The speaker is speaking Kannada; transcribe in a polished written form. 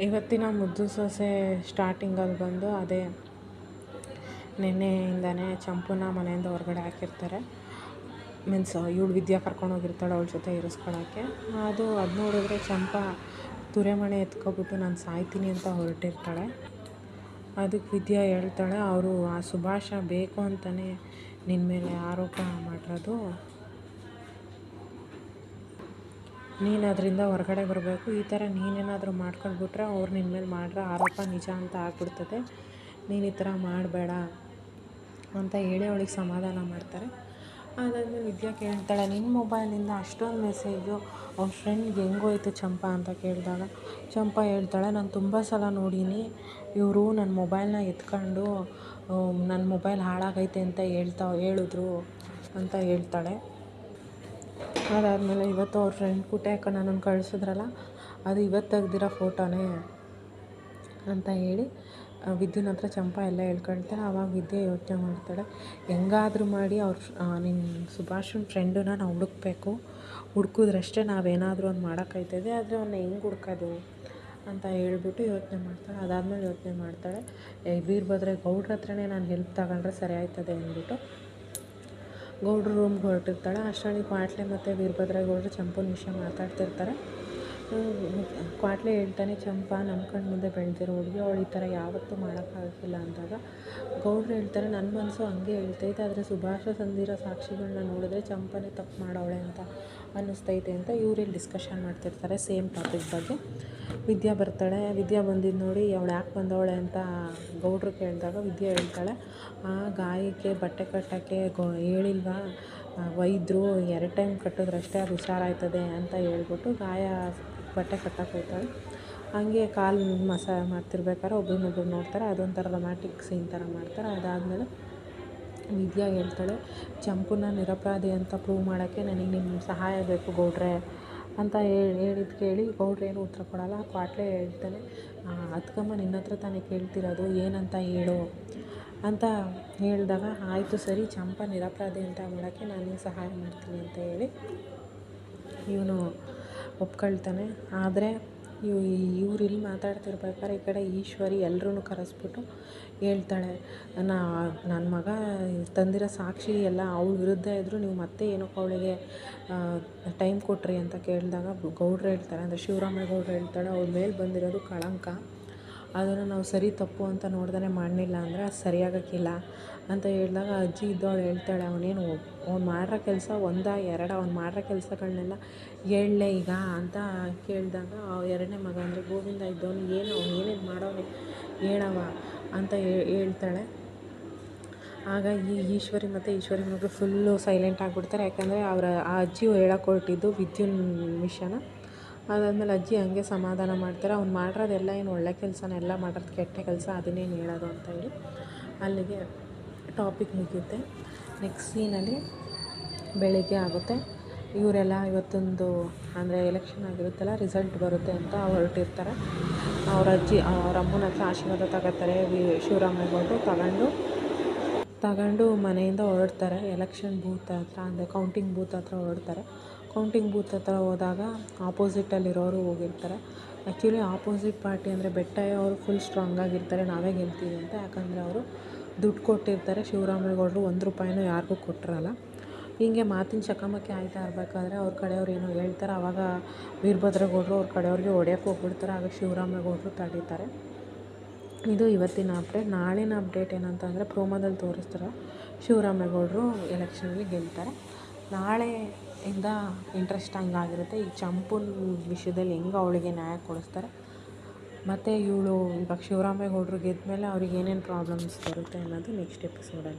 ಇವತ್ತಿನ ಮುದ್ದು ಸೊಸೆ ಸ್ಟಾರ್ಟಿಂಗಲ್ಲಿ ಬಂದು ಅದೇ ನೆನ್ನೆಯಿಂದನೇ ಚಂಪುನ ಮನೆಯಿಂದ ಹೊರಗಡೆ ಹಾಕಿರ್ತಾರೆ. ಮೀನ್ಸ್ ಇವಳು ವಿದ್ಯಾ ಕರ್ಕೊಂಡೋಗಿರ್ತಾಳೆ ಅವಳ ಜೊತೆ ಇರಿಸ್ಕೊಳಕ್ಕೆ. ಅದು ನೋಡಿದ್ರೆ ಚಂಪಾ ತುರೆಮಣೆ ಎತ್ಕೊಬಿಟ್ಟು ನಾನು ಸಾಯ್ತೀನಿ ಅಂತ ಹೊರಟಿರ್ತಾಳೆ. ಅದಕ್ಕೆ ವಿದ್ಯಾ ಹೇಳ್ತಾಳೆ, ಅವರು ಆ ಸುಭಾಷ ಬೇಕು ಅಂತಲೇ ನಿನ್ನ ಮೇಲೆ ಆರೋಪ ಮಾಡಿರೋದು, ನೀನು ಅದರಿಂದ ಹೊರಗಡೆ ಬರಬೇಕು. ಈ ಥರ ನೀನೇನಾದರೂ ಮಾಡ್ಕೊಂಡ್ಬಿಟ್ರೆ ಅವ್ರು ನಿನ್ನ ಮೇಲೆ ಮಾಡಿರೋ ಆರೋಪ ನಿಜ ಅಂತ ಆಗ್ಬಿಡ್ತದೆ. ನೀನು ಈ ಥರ ಮಾಡಬೇಡ ಅಂತ ಹೇಳಿ ಅವಳಿಗೆ ಸಮಾಧಾನ ಮಾಡ್ತಾರೆ. ಅದಾದಮೇಲೆ ವಿದ್ಯಾ ಕೇಳ್ತಾಳೆ, ನಿನ್ನ ಮೊಬೈಲಿಂದ ಅಷ್ಟೊಂದು ಮೆಸೇಜು ಅವ್ರ ಫ್ರೆಂಡ್ಗೆ ಹೆಂಗೋಯ್ತು ಚಂಪಾ ಅಂತ ಕೇಳಿದಾಗ ಚಂಪಾ ಹೇಳ್ತಾಳೆ, ನಾನು ತುಂಬ ಸಲ ನೋಡೀನಿ, ಇವರು ನನ್ನ ಮೊಬೈಲ್ನ ಎತ್ಕೊಂಡು ನನ್ನ ಮೊಬೈಲ್ ಹಾಳಾಗೈತೆ ಅಂತ ಹೇಳಿದ್ರು ಅಂತ ಹೇಳ್ತಾಳೆ. ಅದಾದಮೇಲೆ ಇವತ್ತು ಅವ್ರ ಫ್ರೆಂಡ್ ಪುಟ್ಟಕ್ಕ ನನ್ನನ್ನು ಕಳಿಸಿದ್ರಲ್ಲ, ಅದು ಇವತ್ತು ತೆಗ್ದಿರೋ ಫೋಟೋನೇ ಅಂತ ಹೇಳಿ ವಿದ್ಯುನ ಹತ್ರ ಚಂಪಾ ಎಲ್ಲ ಹೇಳ್ಕೊಳ್ತಾರೆ. ಆವಾಗ ವಿದ್ಯೆ ಯೋಚನೆ ಮಾಡ್ತಾಳೆ, ಹೆಂಗಾದರೂ ಮಾಡಿ ನಿನ್ನ ಸುಭಾಷನ ಫ್ರೆಂಡನ್ನ ನಾವು ಹುಡುಕ್ಬೇಕು, ಹುಡ್ಕಿದ್ರಷ್ಟೇ ನಾವೇನಾದರೂ ಒಂದು ಮಾಡೋಕ್ಕೈತದೆ, ಆದರೆ ಅವನ್ನ ಹೆಂಗೆ ಹುಡ್ಕೋದು ಅಂತ ಹೇಳ್ಬಿಟ್ಟು ಯೋಚನೆ ಮಾಡ್ತಾಳೆ. ಅದಾದಮೇಲೆ ಯೋಚನೆ ಮಾಡ್ತಾಳೆ, ವೀರಭದ್ರ ಗೌಡ್ರ ಹತ್ರನೇ ನಾನು ಹೆಲ್ಪ್ ತಗೊಂಡ್ರೆ ಸರಿ ಆಯ್ತದೆ ಅಂದ್ಬಿಟ್ಟು ಗೌಡ್ರ ರೂಮ್ಗೆ ಹೊರಟಿರ್ತಾಳೆ. ಅಷ್ಟರಲ್ಲಿ ಕ್ವಾಟ್ಲೆ ಮತ್ತು ವೀರಭದ್ರೇಗೌಡರು ಚಂಪನ ವಿಷಯ ಮಾತಾಡ್ತಿರ್ತಾರೆ. ಕ್ವಾಟ್ಲೆ ಹೇಳ್ತಾನೆ, ಚಂಪಾ ನಮ್ಮ ಕಣ್ಣು ಮುಂದೆ ಬೆಳೆದಿರೋ ಹುಡುಗಿ, ಅವಳು ಈ ಥರ ಯಾವತ್ತೂ ಮಾಡೋಕ್ಕಾಗಿಲ್ಲ ಅಂದಾಗ ಗೌಡ್ರು ಹೇಳ್ತಾರೆ, ನನ್ನ ಮನಸ್ಸು ಹಂಗೆ ಹೇಳ್ತೈತೆ, ಆದರೆ ಸುಭಾಷ ತಂದಿರೋ ಸಾಕ್ಷಿಗಳನ್ನ ನೋಡಿದ್ರೆ ಚಂಪನೇ ತಪ್ಪು ಮಾಡೋಳೆ ಅಂತ ಅನ್ನಿಸ್ತೈತೆ ಅಂತ ಇವರಲ್ಲಿ ಡಿಸ್ಕಷನ್ ಮಾಡ್ತಿರ್ತಾರೆ ಸೇಮ್ ಟಾಪಿಕ್ ಬಗ್ಗೆ. ವಿದ್ಯಾ ಬರ್ತಾಳೆ. ವಿದ್ಯಾ ಬಂದಿದ್ದು ನೋಡಿ ಅವಳು ಯಾಕೆ ಬಂದವಳೆ ಅಂತ ಗೌಡ್ರು ಕೇಳಿದಾಗ ವಿದ್ಯಾ ಹೇಳ್ತಾಳೆ, ಆ ಗಾಯಕ್ಕೆ ಬಟ್ಟೆ ಕಟ್ಟೋಕ್ಕೆ ಹೇಳಿಲ್ವಾ ವೈದ್ಯರು, 2 ಟೈಮ್ ಕಟ್ಟಿದ್ರಷ್ಟೇ ಅದು ಹುಷಾರಾಯ್ತದೆ ಅಂತ ಹೇಳ್ಬಿಟ್ಟು ಬಟ್ಟೆ ಕಟ್ಟಕ್ಕೆ ಹೋಗ್ತಾಳೆ. ಹಂಗೆ ಕಾಲು ಮಸಾಜ್ ಮಾಡ್ತಿರ್ಬೇಕಾದ್ರೆ ಒಬ್ರನ್ನೊಬ್ರು ನೋಡ್ತಾರೆ. ಅದೊಂಥರ ರೊಮ್ಯಾಂಟಿಕ್ ಸೀನ್ ಥರ ಮಾಡ್ತಾರೆ. ಅದಾದಮೇಲೆ ವಿದ್ಯಾ ಹೇಳ್ತಾಳೆ, ಚಂಪುನ ನಿರಪರಾಧಿ ಅಂತ ಪ್ರೂವ್ ಮಾಡೋಕ್ಕೆ ನನಗೆ ನಿಮ್ಮ ಸಹಾಯ ಬೇಕು ಗೌಡ್ರೆ ಅಂತ ಹೇಳಿದ್ದು ಕೇಳಿ ಗೌಡ್ರು ಏನು ಉತ್ತರ ಕೊಡೋಲ್ಲ. ಕ್ವಾಟ್ಲೆ ಹೇಳ್ತಾನೆ, ಅದಕ್ಕಮ್ಮ ನಿನ್ನ ಹತ್ರ ತಾನೇ ಕೇಳ್ತಿರೋದು, ಏನಂತ ಹೇಳು ಅಂತ ಹೇಳಿದಾಗ ಆಯಿತು ಸರಿ, ಚಂಪಾ ನಿರಪರಾಧಿ ಅಂತ ಮಾಡೋಕ್ಕೆ ನಾನು ಸಹಾಯ ಮಾಡ್ತೀನಿ ಅಂತ ಹೇಳಿ ಇವನು ಒಪ್ಕೊಳ್ತಾನೆ. ಆದರೆ ಇವ್ರು ಇಲ್ಲಿ ಮಾತಾಡ್ತಿರ್ಬೇಕಾದ್ರೆ ಈ ಕಡೆ ಈಶ್ವರಿ ಎಲ್ಲರೂ ಕರೆಸ್ಬಿಟ್ಟು ಹೇಳ್ತಾಳೆ, ನನ್ನ ಮಗ ತಂದಿರೋ ಸಾಕ್ಷಿ ಎಲ್ಲ ಅವಳ ವಿರುದ್ಧ ಇದ್ದರೂ ನೀವು ಮತ್ತೆ ಏನಕ್ಕೆ ಅವಳಿಗೆ ಟೈಮ್ ಕೊಟ್ರಿ ಅಂತ ಕೇಳಿದಾಗ ಗೌಡ್ರು ಹೇಳ್ತಾರೆ, ಅಂದರೆ ಶಿವರಾಮೇಗೌಡರು ಹೇಳ್ತಾಳೆ, ಅವಳ ಮೇಲೆ ಬಂದಿರೋದು ಕಳಂಕ, ಅದನ್ನು ನಾವು ಸರಿ ತಪ್ಪು ಅಂತ ನೋಡ್ದೇ ಮಾಡಲಿಲ್ಲ ಅಂದರೆ ಅದು ಸರಿಯಾಗಕ್ಕಿಲ್ಲ ಅಂತ ಹೇಳಿದಾಗ ಅಜ್ಜಿ ಇದ್ದವಳು ಹೇಳ್ತಾಳೆ, ಅವ್ನು ಮಾಡಿರೋ ಕೆಲಸ ಅವ್ನು ಮಾಡಿರೋ ಕೆಲಸಗಳನ್ನೆಲ್ಲ ಹೇಳಲೇ ಈಗ ಅಂತ ಕೇಳಿದಾಗ 2ನೇ ಮಗ ಅಂದರೆ ಗೋವಿಂದ ಇದ್ದವನು ಏನೇನು ಮಾಡೋನೆ ಹೇಳವ ಅಂತ ಹೇಳ್ತಾಳೆ. ಆಗ ಈಶ್ವರಿ ಮತ್ತು ಈಶ್ವರಿ ಮಗಳು ಫುಲ್ಲು ಸೈಲೆಂಟ್ ಆಗಿಬಿಡ್ತಾರೆ. ಯಾಕಂದರೆ ಆ ಅಜ್ಜಿಯು ಹೇಳಕ್ಕೆ ಹೊರಟಿದ್ದು ವಿದ್ಯುನ್ ವಿಷಯನ. ಅದಾದಮೇಲೆ ಅಜ್ಜಿ ಹಂಗೆ ಸಮಾಧಾನ ಮಾಡ್ತಾರೆ, ಅವ್ನು ಮಾಡಿರೋದೆಲ್ಲ ಏನು ಒಳ್ಳೆ ಕೆಲಸನ, ಎಲ್ಲ ಮಾಡಿರೋದು ಕೆಟ್ಟ ಕೆಲಸ, ಅದನ್ನೇನು ಹೇಳೋದು ಅಂತ ಹೇಳಿ ಅಲ್ಲಿಗೆ ಟಾಪಿಕ್ ಮುಗಿಯುತ್ತೆ. ನೆಕ್ಸ್ಟ್ ಸೀನಲ್ಲಿ ಬೆಳಿಗ್ಗೆ ಆಗುತ್ತೆ. ಇವರೆಲ್ಲ ಇವತ್ತೊಂದು ಅಂದರೆ ಎಲೆಕ್ಷನ್ ಆಗಿರುತ್ತಲ್ಲ, ರಿಸಲ್ಟ್ ಬರುತ್ತೆ ಅಂತ ಹೊರಟಿರ್ತಾರೆ. ಅವ್ರ ಅಮ್ಮನ ಹತ್ರ ಆಶೀರ್ವಾದ ತಗೋತಾರೆ ಶಿವರಾಮೇಗೌಡರು. ತಗೊಂಡು ಮನೆಯಿಂದ ಹೊರಡ್ತಾರೆ. ಎಲೆಕ್ಷನ್ ಬೂತ್ ಹತ್ರ ಅಂದರೆ ಕೌಂಟಿಂಗ್ ಬೂತ್ ಹತ್ರ ಹೊರಡ್ತಾರೆ. ಕೌಂಟಿಂಗ್ ಬೂತ್ ಹತ್ರ ಹೋದಾಗ ಆಪೋಸಿಟಲ್ಲಿರೋರು ಹೋಗಿರ್ತಾರೆ. ಆ್ಯಕ್ಚುಲಿ ಆಪೋಸಿಟ್ ಪಾರ್ಟಿ ಅಂದರೆ ಬೆಟ್ಟಯ್ಯ ಅವರು ಫುಲ್ ಸ್ಟ್ರಾಂಗ್ ಆಗಿರ್ತಾರೆ, ನಾವೇ ಗೆಲ್ತೀವಿ ಅಂತ. ಯಾಕಂದರೆ ಅವರು ದುಡ್ಡು ಕೊಟ್ಟಿರ್ತಾರೆ. ಶಿವರಾಮೇಗೌಡರು 1 ರೂಪಾಯಿನೂ ಯಾರಿಗೂ ಕೊಟ್ಟಿರಲ್ಲ. ಹೀಗೆ ಮಾತಿನ ಚಕಮಕಿ ಆಯ್ತಾ ಇರಬೇಕಾದ್ರೆ ಅವ್ರ ಕಡೆಯವ್ರು ಏನೋ ಹೇಳ್ತಾರೆ. ಆವಾಗ ವೀರಭದ್ರೇಗೌಡರು ಅವ್ರ ಕಡೆಯವ್ರಿಗೆ ಹೊಡೆಯೋಕ್ಕೆ ಹೋಗ್ಬಿಡ್ತಾರೆ. ಆಗ ಶಿವರಾಮೇಗೌಡರು ತಡೀತಾರೆ. ಇದು ಇವತ್ತಿನ ಅಪ್ಡೇಟ್. ನಾಳಿನ ಅಪ್ಡೇಟ್ ಏನಂತಂದರೆ ಪ್ರೋಮೋದಲ್ಲಿ ತೋರಿಸ್ತಾರೆ ಶಿವರಾಮೇಗೌಡರು ಎಲೆಕ್ಷನಲ್ಲಿ ಗೆಲ್ತಾರೆ. ನಾಳೆಯಿಂದ ಇಂಟ್ರೆಸ್ಟಿಂಗ್ ಆಗಿರುತ್ತೆ. ಈ ಚಂಪುನ ವಿಷಯದಲ್ಲಿ ಹೆಂಗೆ ಅವಳಿಗೆ ನ್ಯಾಯ ಕೊಡಿಸ್ತಾರೆ, ಮತ್ತು ಇವಳು ಇವಾಗ ಶಿವರಾಮೇಗೌಡರು ಗೆದ್ದ ಮೇಲೆ ಅವ್ರಿಗೆ ಏನೇನು ಪ್ರಾಬ್ಲಮ್ಸ್ ಬರುತ್ತೆ ಅನ್ನೋದು ನೆಕ್ಸ್ಟ್ ಎಪಿಸೋಡಲ್ಲಿ.